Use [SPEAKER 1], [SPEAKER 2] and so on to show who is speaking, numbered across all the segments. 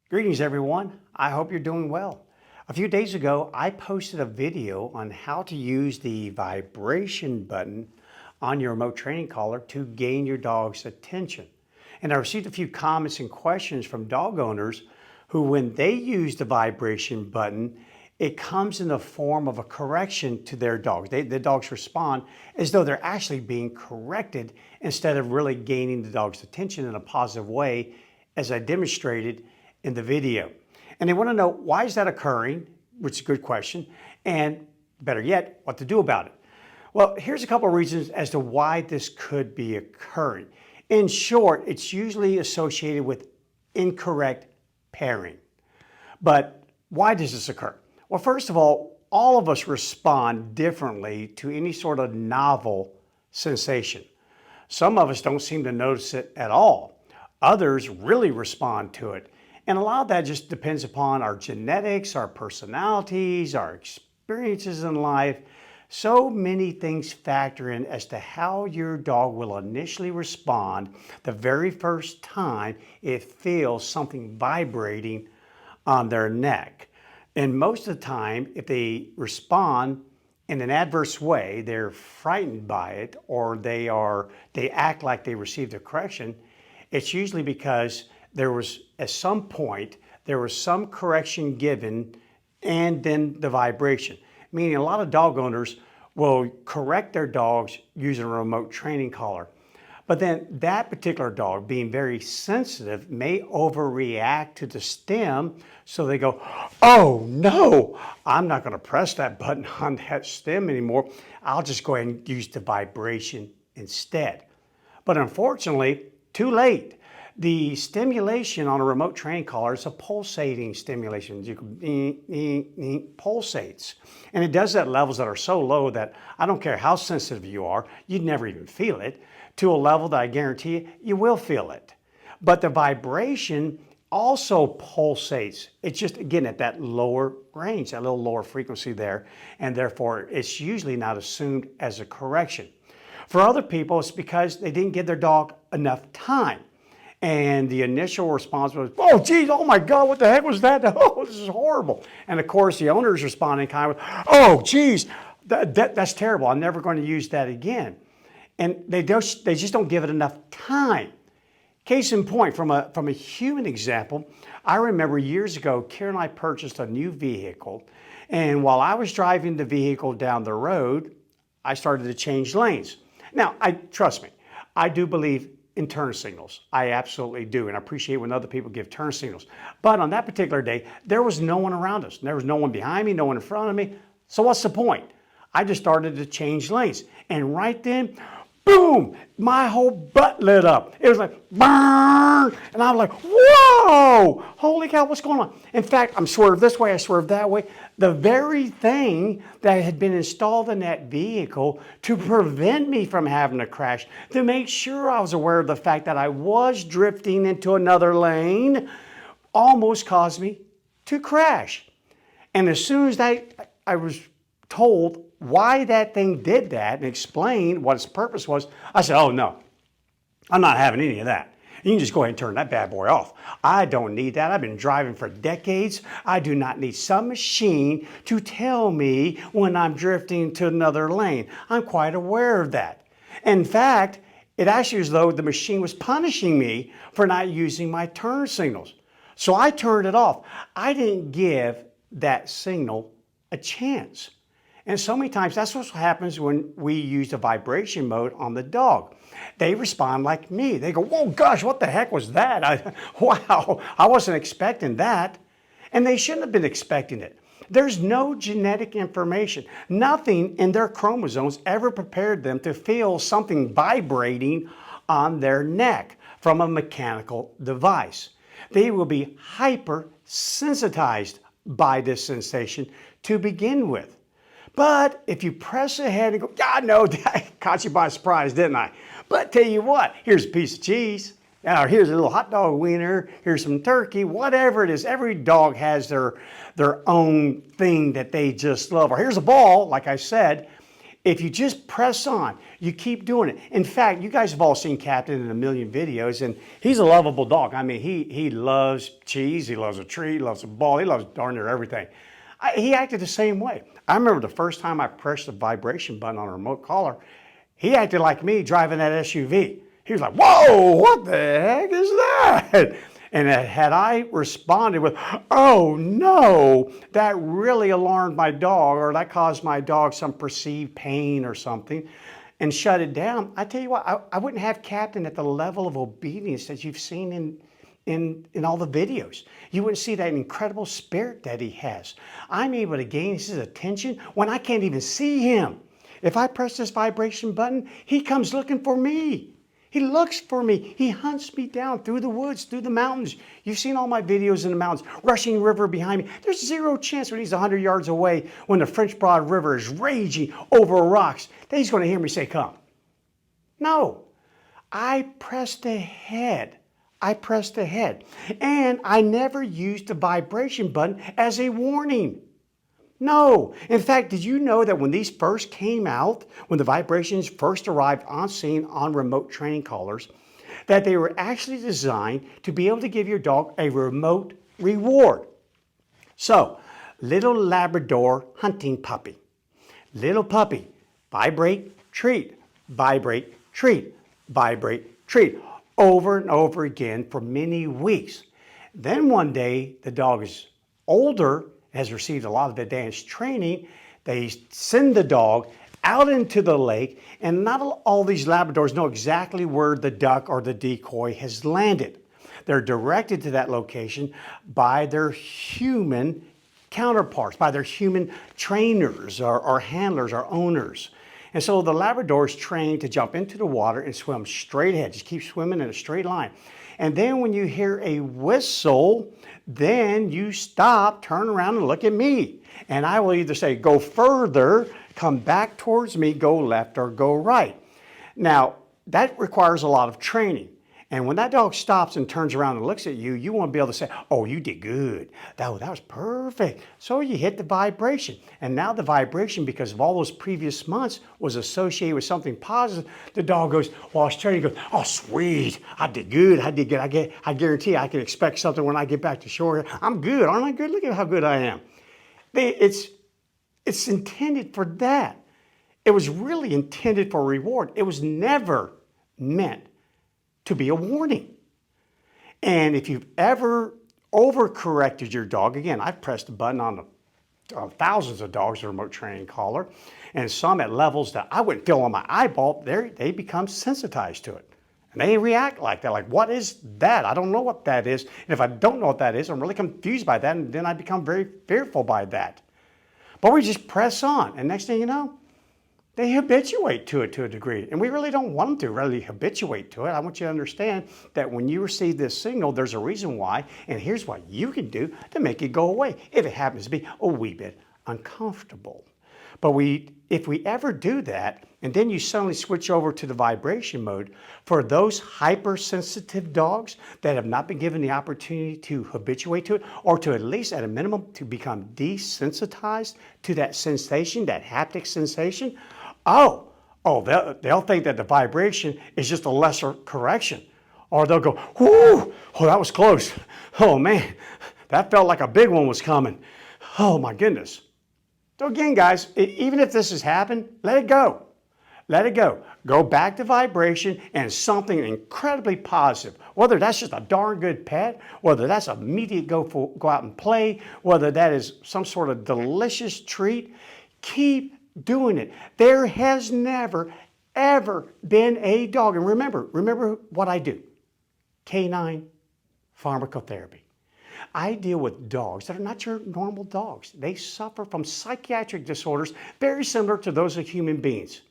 [SPEAKER 1] Greetings, everyone. I hope you're doing well. A few days ago, I posted a video on how to use the vibration button on your remote training collar to gain your dog's attention. And I received a few comments and questions from dog owners who, when they use the vibration button, it comes in the form of a correction to their dogs. The dogs respond as though they're actually being corrected instead of really gaining the dog's attention in a positive way, as I demonstrated in the video. And they want to know, why is that occurring, which is a good question, and better yet, what to do about it. Well, here's a couple of reasons as to why this could be occurring. In short, it's usually associated with incorrect pairing. But why does this occur? Well, first of all of us respond differently to any sort of novel sensation. Some of us don't seem to notice it at all. Others really respond to it. And a lot of that just depends upon our genetics, our personalities, our experiences in life. So many things factor in as to how your dog will initially respond the very first time it feels something vibrating on their neck. And most of the time, if they respond in an adverse way, they're frightened by it, or they act like they received a correction, it's usually because at some point, there was some correction given and then the vibration. Meaning a lot of dog owners will correct their dogs using a remote training collar. But then that particular dog, being very sensitive, may overreact to the stem, so they go, oh no, I'm not going to press that button on that stem anymore. I'll just go ahead and use the vibration instead. But unfortunately, too late. The stimulation on a remote training collar is a pulsating stimulation. You can pulsates. And it does at levels that are so low that I don't care how sensitive you are, you'd never even feel it, to a level that I guarantee you will feel it. But the vibration also pulsates. It's just, again, at that lower range, that little lower frequency there, and therefore it's usually not assumed as a correction. For other people, it's because they didn't give their dog enough time. And the initial response was, oh, geez, oh my God, what the heck was that? Oh, this is horrible. And of course, the owner is responding kind of, oh, geez, that's terrible. I'm never going to use that again. And they just don't give it enough time. Case in point, from a human example, I remember years ago, Karen and I purchased a new vehicle. And while I was driving the vehicle down the road, I started to change lanes. Now, trust me, I do believe in turn signals. I absolutely do, and I appreciate when other people give turn signals. But on that particular day, there was no one around us. There was no one behind me, no one in front of me. So what's the point? I just started to change lanes. And right then, boom, my whole butt lit up. It was like, burn! And I was like, whoa! Holy cow, what's going on? In fact, I'm swerved this way, I swerved that way. The very thing that had been installed in that vehicle to prevent me from having a crash, to make sure I was aware of the fact that I was drifting into another lane, almost caused me to crash. And as soon as I was told why that thing did that and explained what its purpose was, I said, oh no, I'm not having any of that. You can just go ahead and turn that bad boy off. I don't need that. I've been driving for decades. I do not need some machine to tell me when I'm drifting to another lane. I'm quite aware of that. In fact, it actually was as though the machine was punishing me for not using my turn signals. So I turned it off. I didn't give that signal a chance. And so many times, that's what happens when we use the vibration mode on the dog. They respond like me. They go, whoa, gosh, what the heck was that? Wow, I wasn't expecting that. And they shouldn't have been expecting it. There's no genetic information. Nothing in their chromosomes ever prepared them to feel something vibrating on their neck from a mechanical device. They will be hypersensitized by this sensation to begin with. But if you press ahead and go, God, no, I caught you by surprise, didn't I? But tell you what, here's a piece of cheese. Now, here's a little hot dog wiener. Here's some turkey, whatever it is. Every dog has their own thing that they just love. Or here's a ball, like I said. If you just press on, you keep doing it. In fact, you guys have all seen Captain in a million videos, and he's a lovable dog. I mean, he loves cheese, he loves a treat, he loves a ball, he loves darn near everything. He acted the same way. I remember the first time I pressed the vibration button on a remote collar, he acted like me driving that SUV. He was like, whoa, what the heck is that? And had I responded with, oh no, that really alarmed my dog, or that caused my dog some perceived pain or something, and shut it down, I tell you what, I wouldn't have Captain at the level of obedience that you've seen in all the videos. You wouldn't see that incredible spirit that he has. I'm able to gain his attention when I can't even see him. If I press this vibration button, he comes looking for me. He looks for me. He hunts me down through the woods, through the mountains. You've seen all my videos in the mountains, rushing river behind me. There's zero chance when he's 100 yards away, when the French Broad River is raging over rocks, that he's going to hear me say, come. No, I pressed ahead. I pressed ahead. And I never used the vibration button as a warning. No. In fact, did you know that when these first came out, when the vibrations first arrived on scene on remote training collars, that they were actually designed to be able to give your dog a remote reward? So, little Labrador hunting puppy. Little puppy, vibrate, treat, vibrate, treat, vibrate, treat, over and over again for many weeks. Then one day, the dog is older, has received a lot of advanced training. They send the dog out into the lake, and not all these Labradors know exactly where the duck or the decoy has landed. They're directed to that location by their human counterparts, by their human trainers or handlers or owners. And so the Labrador is trained to jump into the water and swim straight ahead, just keep swimming in a straight line. And then when you hear a whistle, then you stop, turn around and look at me. And I will either say, go further, come back towards me, go left or go right. Now, that requires a lot of training. And when that dog stops and turns around and looks at you, you want to be able to say, oh, you did good. That was perfect. So you hit the vibration. And now the vibration, because of all those previous months, was associated with something positive. The dog goes, while it's training, goes, oh, sweet. I did good. I did good. I guarantee I can expect something when I get back to shore. I'm good. Aren't I good? Look at how good I am. It's intended for that. It was really intended for reward. It was never meant to be a warning. And if you've ever overcorrected your dog, again, I've pressed a button on thousands of dogs with a remote training collar, and some at levels that I wouldn't feel on my eyeball, they become sensitized to it. And they react like that, like, what is that? I don't know what that is. And if I don't know what that is, I'm really confused by that, and then I become very fearful by that. But we just press on, and next thing you know, they habituate to it to a degree. And we really don't want them to really habituate to it. I want you to understand that when you receive this signal, there's a reason why, and here's what you can do to make it go away if it happens to be a wee bit uncomfortable. But if we ever do that, and then you suddenly switch over to the vibration mode, for those hypersensitive dogs that have not been given the opportunity to habituate to it, or to at least at a minimum to become desensitized to that sensation, that haptic sensation, they'll think that the vibration is just a lesser correction. Or they'll go, whoo, oh, that was close. Oh man, that felt like a big one was coming. Oh my goodness. So again, guys, even if this has happened, let it go. Let it go. Go back to vibration and something incredibly positive. Whether that's just a darn good pet, whether that's immediate go out and play, whether that is some sort of delicious treat, keep doing it. There has never, ever been a dog. And remember what I do. Canine pharmacotherapy. I deal with dogs that are not your normal dogs. They suffer from psychiatric disorders very similar to those of human beings.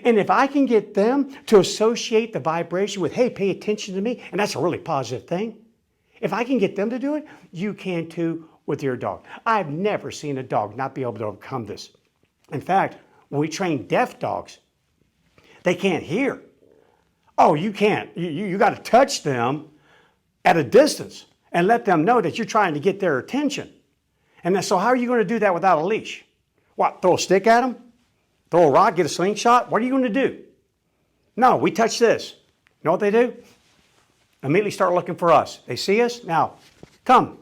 [SPEAKER 1] And if I can get them to associate the vibration with, hey, pay attention to me, and that's a really positive thing. If I can get them to do it, you can too with your dog. I've never seen a dog not be able to overcome this. In fact, when we train deaf dogs, they can't hear. Oh, you can't. You got to touch them at a distance and let them know that you're trying to get their attention. And so how are you going to do that without a leash? What, throw a stick at them? Throw a rock, get a slingshot? What are you going to do? No, we touch this. You know what they do? Immediately start looking for us. They see us, now come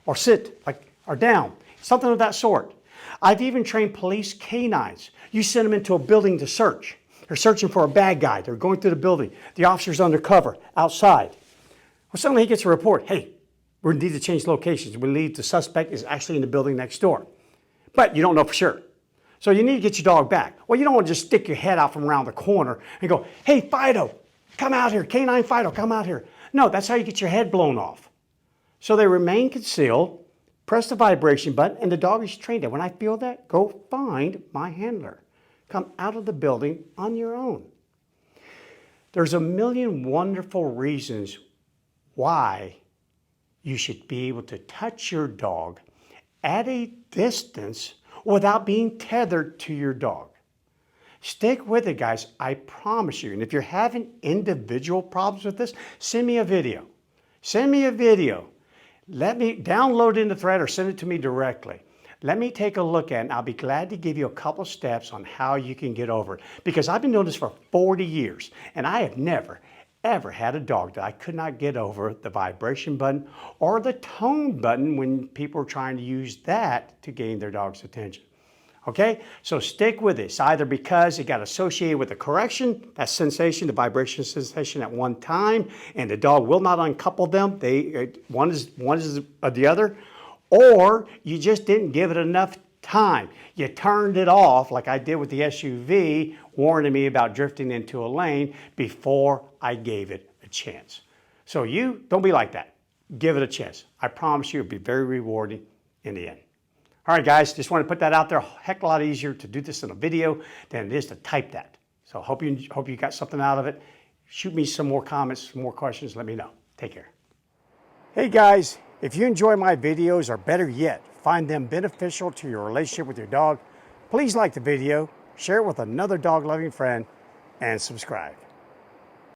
[SPEAKER 1] or sit or down, something of that sort. I've even trained police canines. You send them into a building to search. They're searching for a bad guy. They're going through the building. The officer's undercover outside. Well, suddenly he gets a report. Hey, we need to change locations. We believe the suspect is actually in the building next door. But you don't know for sure. So you need to get your dog back. Well, you don't want to just stick your head out from around the corner and go, hey, Fido, come out here. Canine Fido, come out here. No, that's how you get your head blown off. So they remain concealed, press the vibration button, and the dog is trained. And when I feel that, go find my handler. Come out of the building on your own. There's a million wonderful reasons why you should be able to touch your dog at a distance without being tethered to your dog. Stick with it, guys. I promise you. And if you're having individual problems with this, send me a video. Send me a video. Let me download it in the thread or send it to me directly. Let me take a look at it, and I'll be glad to give you a couple of steps on how you can get over it. Because I've been doing this for 40 years, and I have never, ever had a dog that I could not get over the vibration button or the tone button when people are trying to use that to gain their dog's attention. Okay, so stick with it. It's either because it got associated with the correction, that sensation, the vibration sensation at one time, and the dog will not uncouple them. One is the other, or you just didn't give it enough time. You turned it off like I did with the SUV, warning me about drifting into a lane before I gave it a chance. So you don't be like that. Give it a chance. I promise you it'll be very rewarding in the end. All right, guys, just want to put that out there. A heck of a lot easier to do this in a video than it is to type that. So hope you got something out of it. Shoot me some more comments, some more questions. Let me know. Take care. Hey, guys, if you enjoy my videos, or better yet, find them beneficial to your relationship with your dog, please like the video, share it with another dog-loving friend, and subscribe.